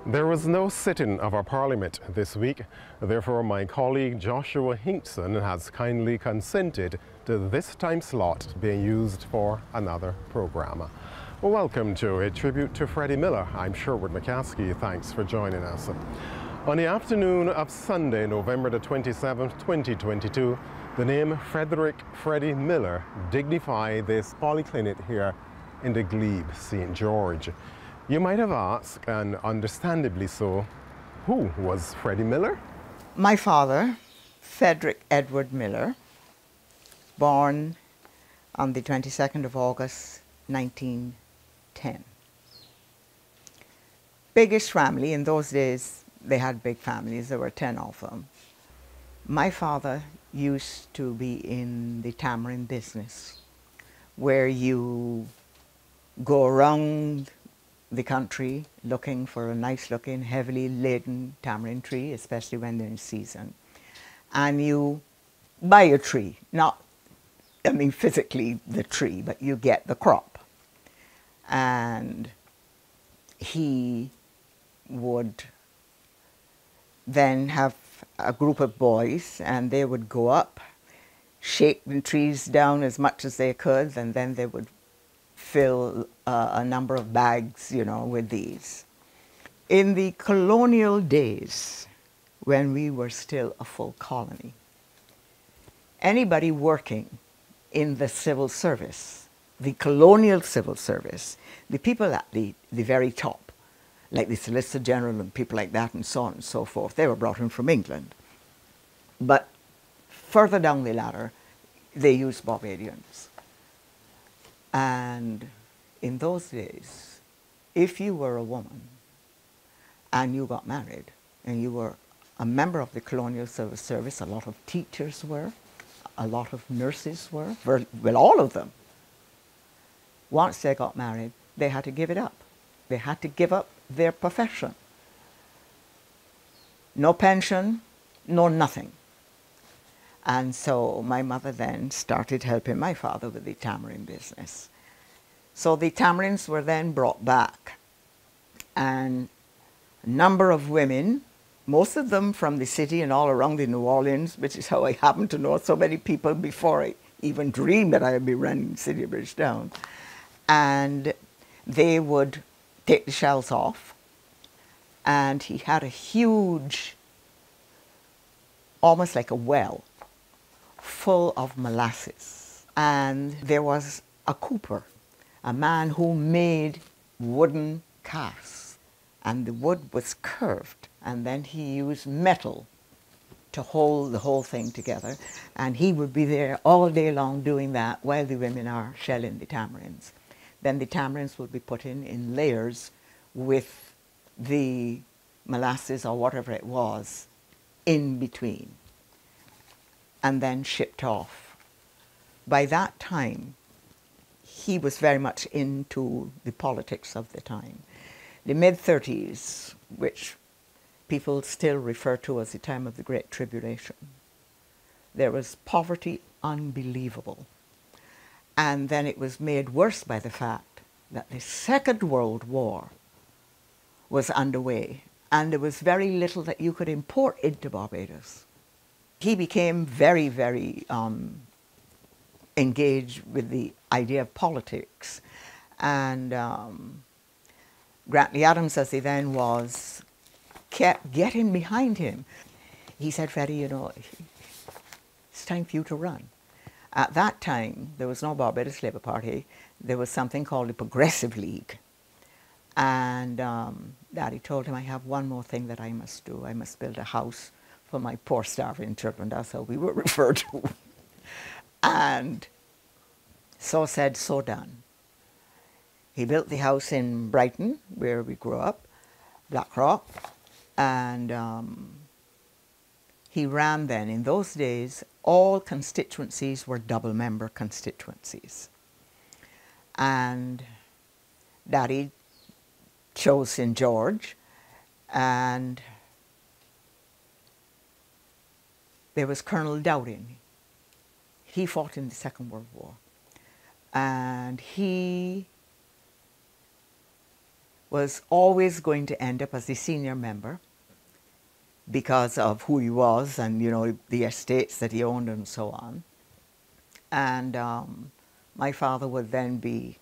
There was no sitting of our Parliament this week, therefore my colleague Joshua Hinkson has kindly consented to this time slot being used for another programme. Welcome to a tribute to Freddie Miller. I'm Sherwood McCaskey. Thanks for joining us. On the afternoon of Sunday, November the 27th, 2022, the name Freddie Miller dignified this polyclinic here in the Glebe, St. George. You might have asked, and understandably so, who was Freddie Miller? My father, Frederick Edward Miller, born on the 22nd of August, 1910. Biggest family. In those days, they had big families. There were 10 of them. My father used to be in the tamarind business, where you go around the country looking for a nice looking, heavily laden tamarind tree, especially when they're in season. And you buy a tree, not, I mean, physically the tree, but you get the crop. And he would then have a group of boys, and they would go up, shake the trees down as much as they could, and then they would fill a number of bags, you know, with these. In the colonial days, when we were still a full colony, anybody working in the civil service, the colonial civil service, the people at the very top, like the Solicitor General and people like that and so on and so forth, they were brought in from England. But further down the ladder, they used Barbadians. And in those days, if you were a woman and you got married and you were a member of the colonial civil service, a lot of teachers were, a lot of nurses were, well, all of them. Once they got married, they had to give it up. They had to give up their profession. No pension, no nothing. And so my mother then started helping my father with the tamarind business. So the tamarinds were then brought back, and a number of women, most of them from the city and all around the New Orleans, which is how I happened to know so many people before I even dreamed that I would be running City of Bridgetown. And they would take the shells off, and he had a huge, almost like a well, full of molasses. And there was a cooper, a man who made wooden casks, and the wood was curved, and then he used metal to hold the whole thing together, and he would be there all day long doing that while the women are shelling the tamarinds. Then the tamarinds would be put in layers with the molasses or whatever it was in between, and then shipped off. By that time, he was very much into the politics of the time. The mid-30s, which people still refer to as the time of the Great Tribulation, there was poverty unbelievable. And then it was made worse by the fact that the Second World War was underway, and there was very little that you could import into Barbados. He became very, very engaged with the idea of politics. And Grantley Adams, as he then was, kept getting behind him. He said, Freddie, you know, it's time for you to run. At that time, there was no Barbados Labour Party. There was something called the Progressive League. And Daddy told him, I have one more thing that I must do. I must build a house for my poor starving children. That's how we were referred to. And so said, so done. He built the house in Brighton, where we grew up, Blackrock, and he ran then. In those days, all constituencies were double-member constituencies. And Daddy chose St. George, and there was Colonel Dowding. He fought in the Second World War, and he was always going to end up as the senior member because of who he was and, you know, the estates that he owned and so on. And my father would then be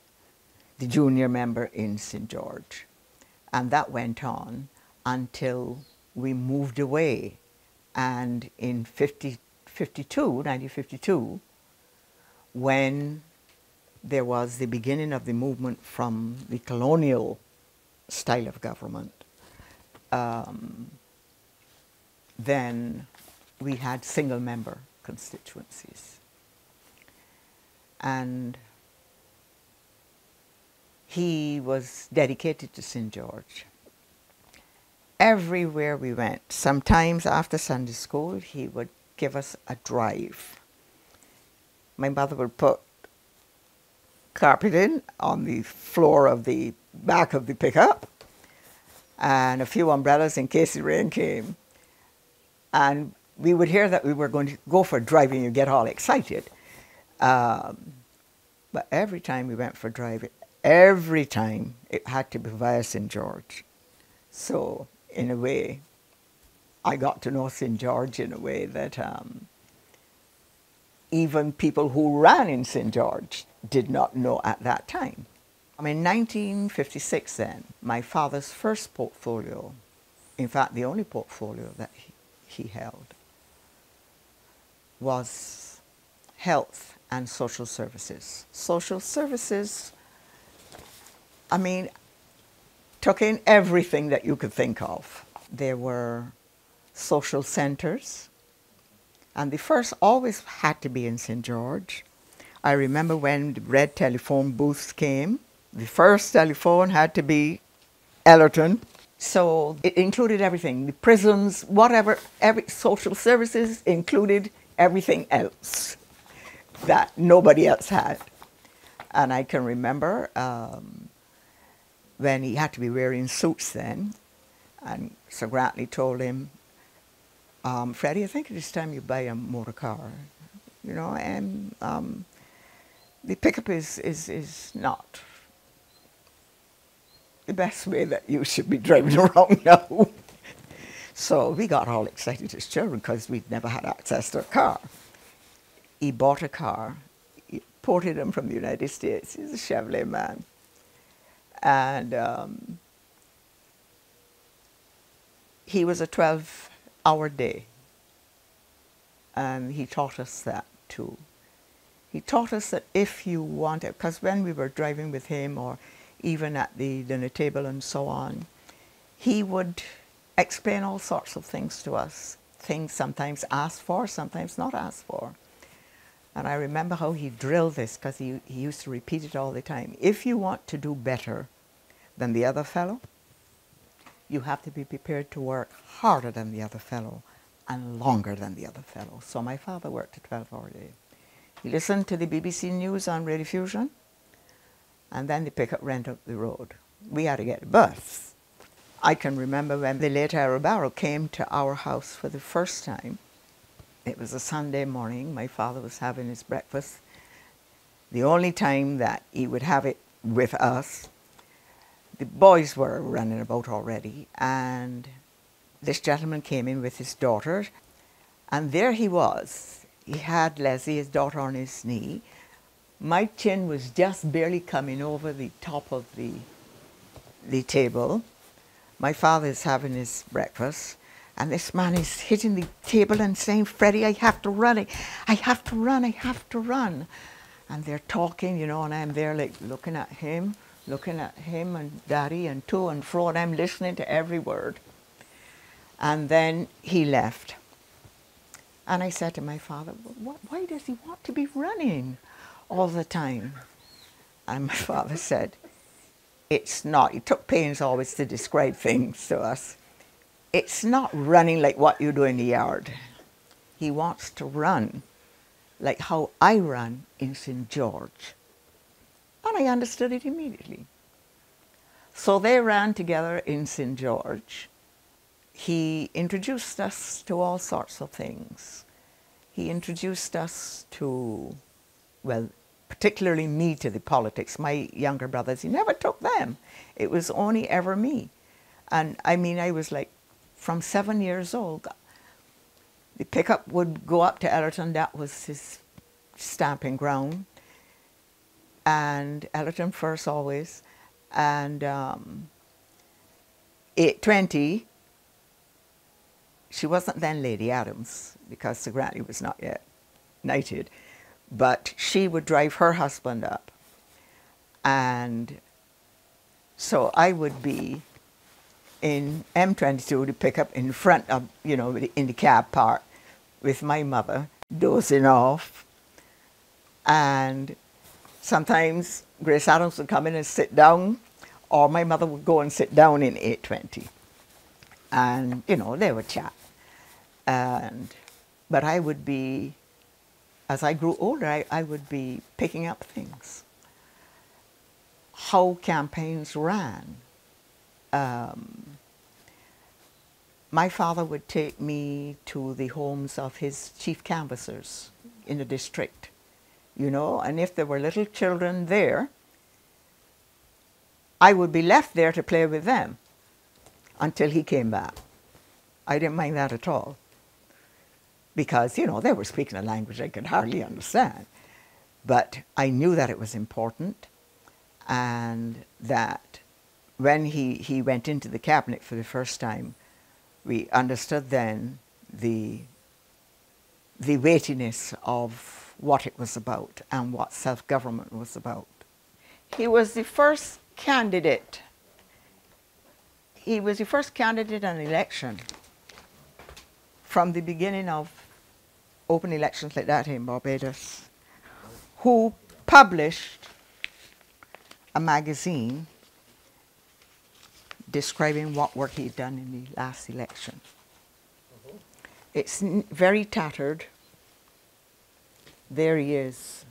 the junior member in St. George. And that went on until we moved away. And in 1952, when there was the beginning of the movement from the colonial style of government, then we had single member constituencies. And he was dedicated to St. George. Everywhere we went, sometimes after Sunday school, he would give us a drive. My mother would put carpeting on the floor of the back of the pickup and a few umbrellas in case the rain came. And we would hear that we were going to go for driving, you get all excited. But every time we went for driving, every time it had to be via St. George. So in a way, I got to know St. George in a way that even people who ran in St. George did not know at that time. In 1956 then, my father's first portfolio, in fact the only portfolio that he held, was health and social services. Social services, I mean, took in everything that you could think of. There were social centers, and the first always had to be in St. George. I remember when the red telephone booths came, the first telephone had to be Ellerton. So it included everything, the prisons, whatever, every social services included everything else that nobody else had. And I can remember when he had to be wearing suits then, and Sir Grantley told him, Freddie, I think it is time you buy a motor car, you know, and the pickup is not the best way that you should be driving around now. So we got all excited as children because we'd never had access to a car. He bought a car, he imported him from the United States. He's a Chevrolet man. And he was a 12-hour day. And he taught us that too. He taught us that if you wanted, because when we were driving with him or even at the dinner table and so on, he would explain all sorts of things to us. Things sometimes asked for, sometimes not asked for. And I remember how he drilled this, because he used to repeat it all the time. If you want to do better than the other fellow, you have to be prepared to work harder than the other fellow and longer than the other fellow. So my father worked a 12-hour day. He listened to the BBC News on Radio Fusion, and then the pickup ran up the road. We had to get a bus. I can remember when the late Ira Barrow came to our house for the first time. It was a Sunday morning. My father was having his breakfast. The only time that he would have it with us. The boys were running about already, and this gentleman came in with his daughter, and there he was. He had Leslie, his daughter, on his knee. My chin was just barely coming over the top of the table. My father is having his breakfast, and this man is hitting the table and saying, Freddie, I have to run, I have to run, I have to run. And they're talking, you know, and I'm there like looking at him and Daddy and to and fro, and I'm listening to every word. And then he left. And I said to my father, why does he want to be running all the time? And my father said, it's not. He took pains always to describe things to us. It's not running like what you do in the yard. He wants to run like how I run in St. George. And I understood it immediately. So they ran together in St. George. He introduced us to all sorts of things. He introduced us to, well, particularly me, to the politics. My younger brothers, he never took them. It was only ever me. And I mean, I was like, from 7 years old, the pickup would go up to Ellerton. That was his stamping ground. And Ellerton first always. And 8:20, she wasn't then Lady Adams, because Sir Grantley was not yet knighted, but she would drive her husband up. And so I would be in M22 to pick up in front of, you know, in the cab park with my mother, dozing off. And sometimes Grace Adams would come in and sit down, or my mother would go and sit down in 8:20. And, you know, they would chat. But I would be, as I grew older, I would be picking up things. How campaigns ran. My father would take me to the homes of his chief canvassers in the district, you know, and if there were little children there, I would be left there to play with them until he came back. I didn't mind that at all, because, you know, they were speaking a language I could hardly understand. But I knew that it was important, and that when he went into the cabinet for the first time, we understood then the weightiness of what it was about and what self-government was about. He was the first candidate. He was the first candidate in an election from the beginning of open elections like that in Barbados, who published a magazine describing what work he'd done in the last election. It's very tattered. There he is.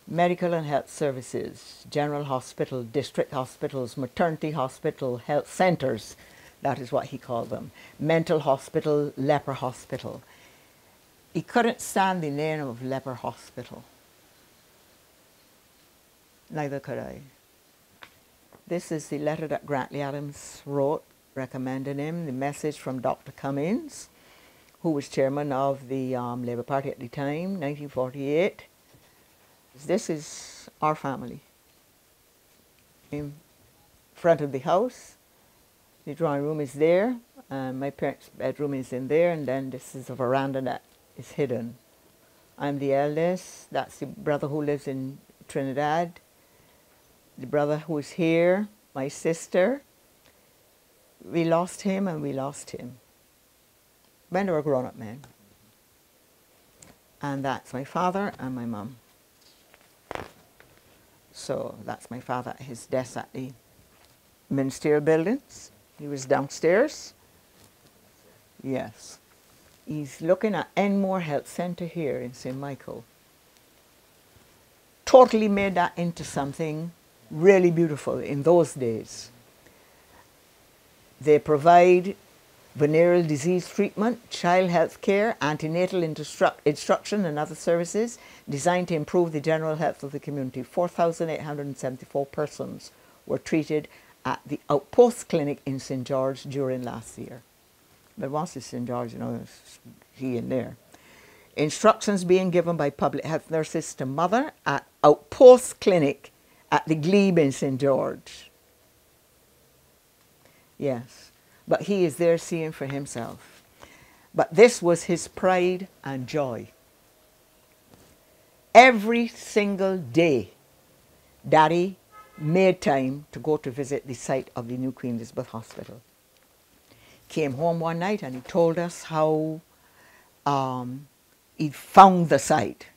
Medical and health services, general hospital, district hospitals, maternity hospital, health centres, that is what he called them. Mental hospital, leper hospital. He couldn't stand the name of leper hospital. Neither could I. This is the letter that Grantley Adams wrote recommending him, the message from Dr. Cummings, who was chairman of the Labour Party at the time, 1948. This is our family. In front of the house, the drawing room is there, my parents' bedroom is in there, and then this is a veranda that is hidden. I'm the eldest. That's the brother who lives in Trinidad. The brother who is here, my sister. We lost him and we lost him when they were grown-up men. And that's my father and my mum. So that's my father at his desk at the ministerial buildings. He was downstairs. Yes. He's looking at Enmore Health Centre here in St. Michael. Totally made that into something really beautiful in those days. They provide venereal disease treatment, child health care, antenatal instruction and other services designed to improve the general health of the community. 4,874 persons were treated at the outpost clinic in St. George during last year. But once it's St. George, you know, it's he in there. Instructions being given by public health nurses to mother at outpost clinic at the Glebe in St. George. Yes, but he is there seeing for himself. But this was his pride and joy. Every single day, Daddy made time to go to visit the site of the new Queen Elizabeth Hospital. Came home one night and he told us how he found the site.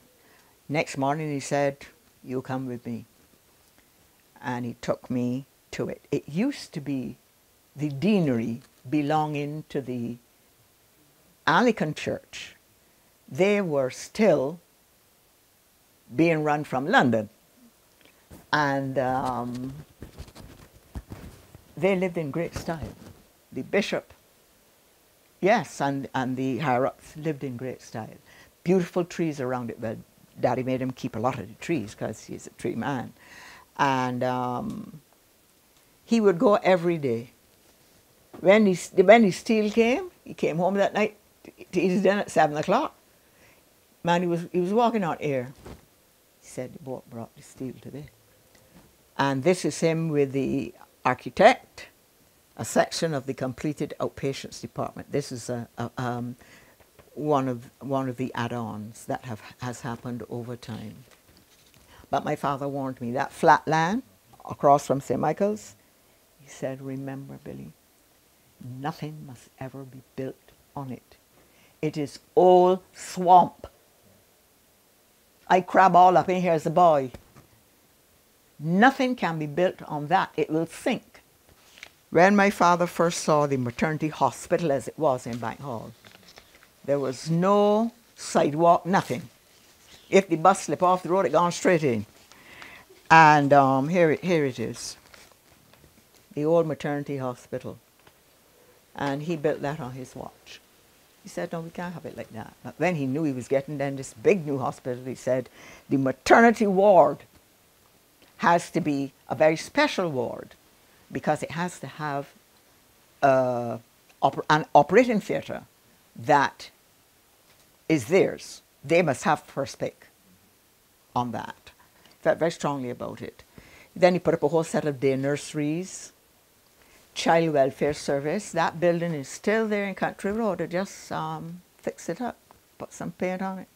Next morning he said, "You come with me." And he took me to it. It used to be the deanery belonging to the Anglican Church. They were still being run from London. And they lived in great style. The bishop, yes, and the higher-ups lived in great style. Beautiful trees around it, well, Daddy made him keep a lot of the trees because he's a tree man. And he would go every day. When the steel came, he came home that night to eat his dinner at 7 o'clock. Man, he was walking out here. He said the boat brought the steel today. And this is him with the architect, a section of the completed outpatients department. This is one of the add-ons that has happened over time. But my father warned me, that flat land across from St. Michael's, he said, remember, Billy, nothing must ever be built on it. It is all swamp. I crab all up in here as a boy. Nothing can be built on that. It will sink. When my father first saw the maternity hospital as it was in Bank Hall, there was no sidewalk, nothing. If the bus slipped off the road, it gone straight in. And here it is, the old maternity hospital. And he built that on his watch. He said, no, we can't have it like that. But when he knew he was getting then this big new hospital, he said, the maternity ward has to be a very special ward because it has to have an operating theatre that is theirs. They must have first pick on that. Felt very strongly about it. Then he put up a whole set of day nurseries, child welfare service. That building is still there in Country Road. They just fixed it up, put some paint on it.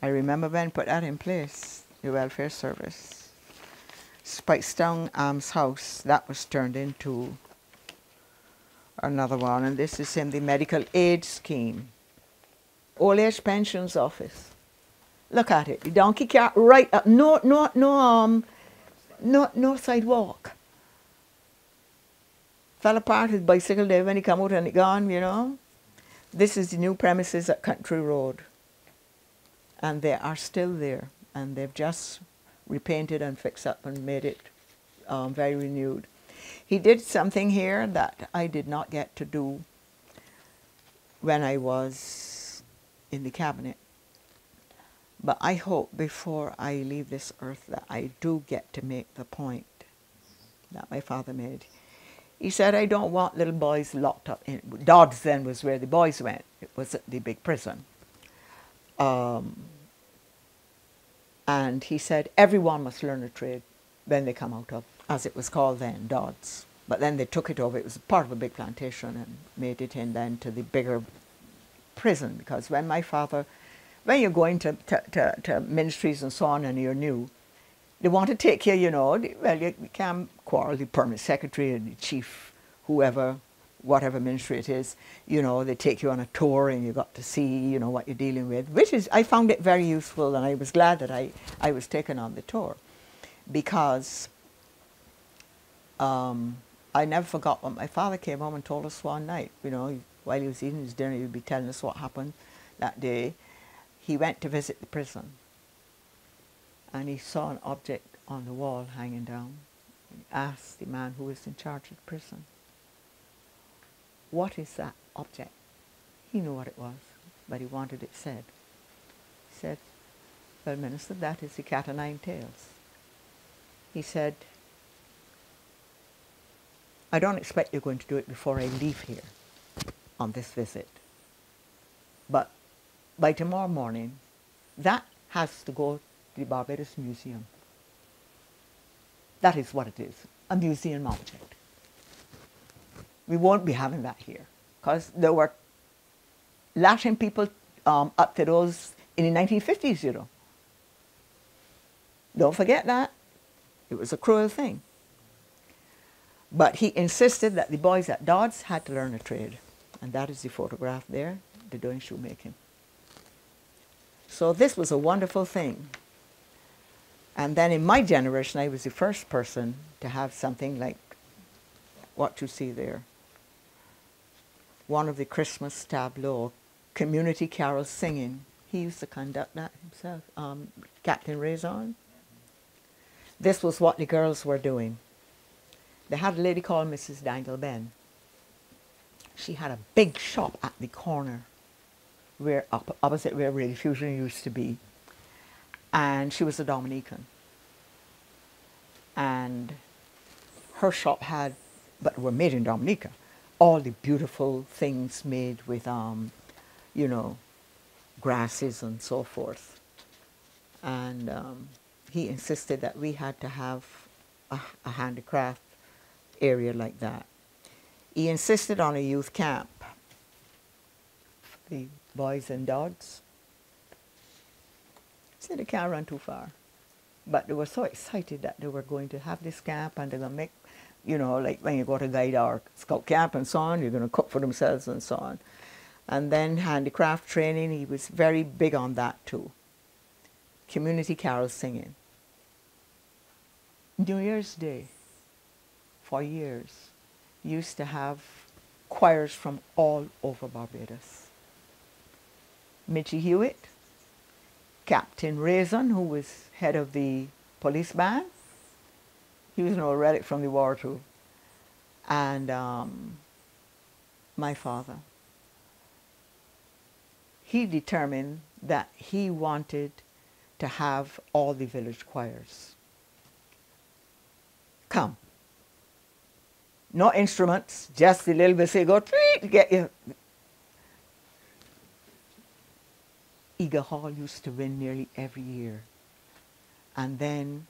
I remember when put that in place, the welfare service. Spikestown Arms House, that was turned into another one. And this is in the medical aid scheme. Old age pensions office. Look at it, the donkey cart right up, no sidewalk. Fell apart his bicycle there when he come out and it gone, you know. This is the new premises at Country Road. And they are still there. And they've just repainted and fixed up and made it very renewed. He did something here that I did not get to do when I was in the cabinet. But I hope before I leave this earth that I do get to make the point that my father made. He said, I don't want little boys locked up in, Dodds then was where the boys went. It was at the big prison. And he said, everyone must learn a trade when they come out of, as it was called then, Dodds. But then they took it over. It was part of a big plantation and made it in then to the bigger prison. Because when my father, when you're going to ministries and so on and you're new, they want to take you, you know, well, you can't quarrel the permanent secretary and the chief, whoever, whatever ministry it is, you know, they take you on a tour and you got to see, you know, what you're dealing with, which is, I found it very useful and I was glad that I was taken on the tour because I never forgot when my father came home and told us one night, you know, while he was eating his dinner, he would be telling us what happened that day. He went to visit the prison and he saw an object on the wall hanging down. He asked the man who was in charge of the prison, what is that object? He knew what it was, but he wanted it said. He said, well, Minister, that is the cat o' nine tails. He said, I don't expect you're going to do it before I leave here on this visit. But by tomorrow morning, that has to go to the Barbados Museum. That is what it is, a museum object. We won't be having that here because there were Latin people up to those in the 1950s, you know. Don't forget that. It was a cruel thing. But he insisted that the boys at Dodds had to learn a trade. And that is the photograph there. They're doing shoemaking. So this was a wonderful thing. And then in my generation, I was the first person to have something like what you see there. One of the Christmas tableau, community carol singing. He used to conduct that himself, Captain Raison. This was what the girls were doing. They had a lady called Mrs. Dangle Ben. She had a big shop at the corner, where opposite where Radio Fusion used to be. And she was a Dominican. And her shop had, but were made in Dominica, all the beautiful things made with, you know, grasses and so forth. And he insisted that we had to have a handicraft area like that. He insisted on a youth camp for the boys and dogs. He said they can't run too far. But they were so excited that they were going to have this camp and they're going to make, you know, like when you go to guide or scout camp and so on, you're going to cook for themselves and so on. And then handicraft training, he was very big on that too. Community carol singing. New Year's Day, for years, used to have choirs from all over Barbados. Mitchie Hewitt, Captain Raisin, who was head of the police band, he was no relic from the war too, and my father. He determined that he wanted to have all the village choirs come. No instruments, just the little bit say go to get you. Eagle Hall used to win nearly every year. And then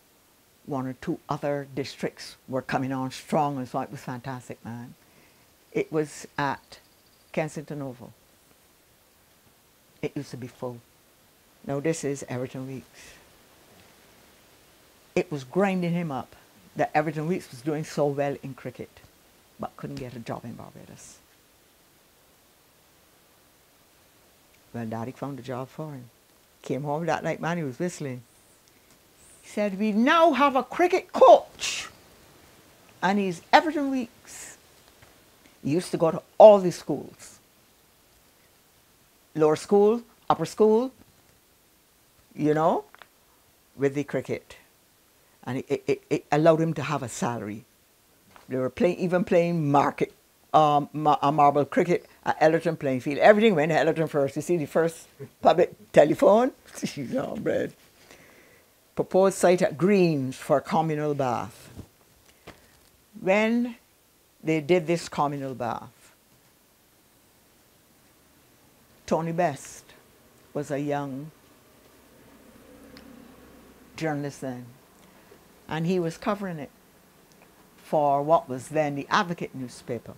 one or two other districts were coming on strong, and so it was fantastic, man. It was at Kensington Oval. It used to be full. Now this is Everton Weeks. It was grinding him up that Everton Weeks was doing so well in cricket, but couldn't get a job in Barbados. Well, Daddy found a job for him. Came home that night, man, he was whistling. He said, we now have a cricket coach. And he's Everton Weeks. He used to go to all the schools. Lower school, upper school, you know, with the cricket. And it allowed him to have a salary. They were even playing marble cricket at Ellerton playing field. Everything went to Ellerton first. You see the first public telephone? Oh, bread. Proposed site at Greens for a communal bath. When they did this communal bath, Tony Best was a young journalist then, and he was covering it for what was then the Advocate newspaper.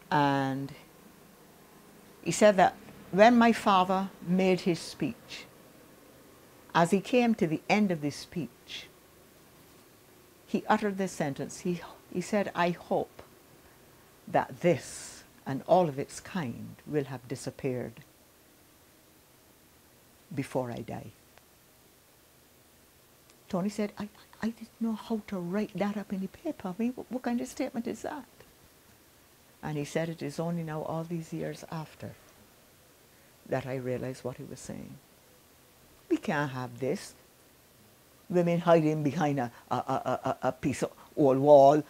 And he said that when my father made his speech, as he came to the end of this speech, he uttered this sentence. He said, I hope that this and all of its kind will have disappeared before I die. Tony said, I didn't know how to write that up in the paper. I mean, what kind of statement is that? And he said, it is only now, all these years after, that I realized what he was saying. We can't have this. Women hiding behind a piece of old wall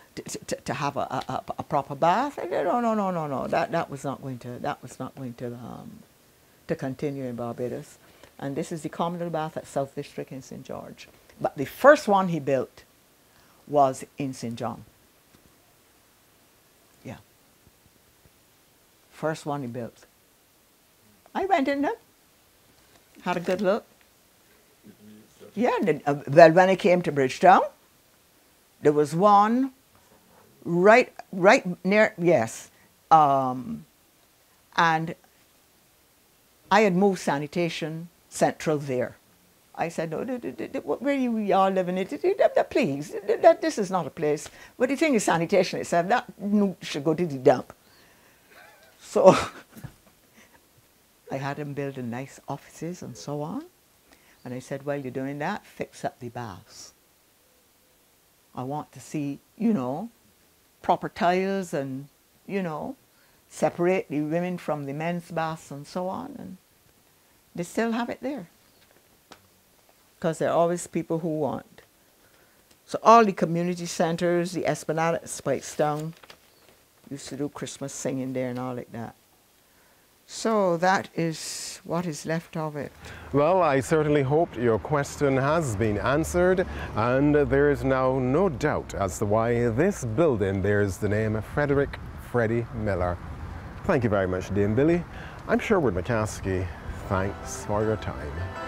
to have a proper bath. No. That was not going to continue in Barbados. And this is the communal bath at South District in St. George. But the first one he built was in St. John. Yeah. First one he built. I went in there, had a good look. Yeah, well, when I came to Bridgetown, there was one right near, yes. And I had moved sanitation central there. I said, no, where you all living, please, this is not a place. But the thing is sanitation itself, that should go to the dump. So I had him build nice offices and so on. And I said, while you're doing that, fix up the baths. I want to see, you know, proper tiles and, you know, separate the women from the men's baths and so on. And they still have it there. Because there are always people who want. So all the community centers, the Esplanade at Spikestown, used to do Christmas singing there and all like that. So that is what is left of it. Well, I certainly hope your question has been answered, and there is now no doubt as to why this building bears the name Frederick Freddie Miller. Thank you very much, Dame Billy. I'm Sherwood McCaskey. Thanks for your time.